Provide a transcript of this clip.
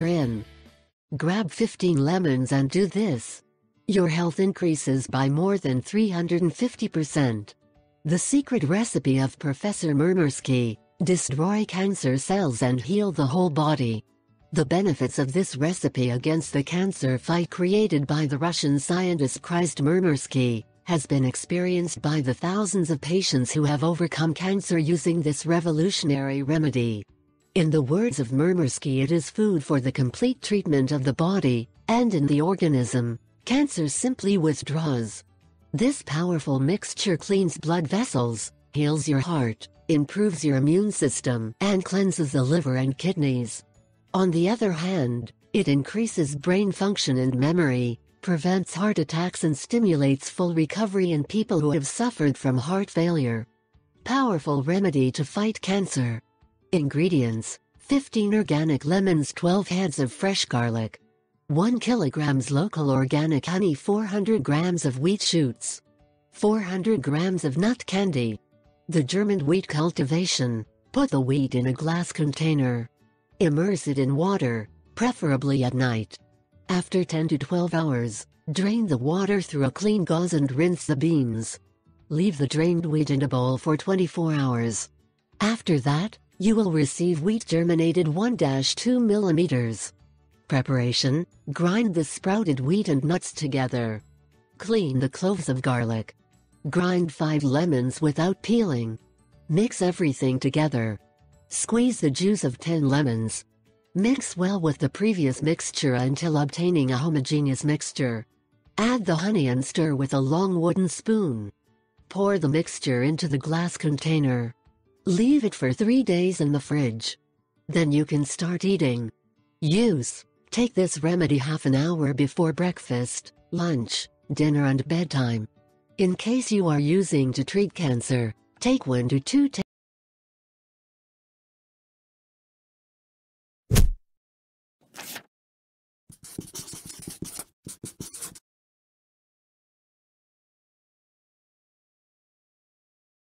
in. Grab 15 lemons and do this. Your health increases by more than 350%. The secret recipe of Professor Murmersky: destroy cancer cells and heal the whole body. The benefits of this recipe against the cancer fight created by the Russian scientist Christ Murmersky has been experienced by the thousands of patients who have overcome cancer using this revolutionary remedy. In the words of Murmersky, it is food for the complete treatment of the body, and in the organism, cancer simply withdraws. This powerful mixture cleans blood vessels, heals your heart, improves your immune system, and cleanses the liver and kidneys. On the other hand, it increases brain function and memory, prevents heart attacks and stimulates full recovery in people who have suffered from heart failure. Powerful remedy to fight cancer. Ingredients: 15 organic lemons, 12 heads of fresh garlic, 1 kg local organic honey, 400 grams of wheat shoots, 400 grams of nut candy. The German wheat cultivation: put the wheat in a glass container. Immerse it in water, preferably at night. After 10 to 12 hours, drain the water through a clean gauze and rinse the beans. Leave the drained wheat in a bowl for 24 hours. After that, you will receive wheat germinated 1-2 millimeters. Preparation: grind the sprouted wheat and nuts together. Clean the cloves of garlic. Grind 5 lemons without peeling. Mix everything together. Squeeze the juice of 10 lemons. Mix well with the previous mixture until obtaining a homogeneous mixture. Add the honey and stir with a long wooden spoon. Pour the mixture into the glass container. Leave it for 3 days in the fridge. Then you can start eating. Use: take this remedy half an hour before breakfast, lunch, dinner and bedtime. In case you are using to treat cancer, take 1 to 2 tablespoons.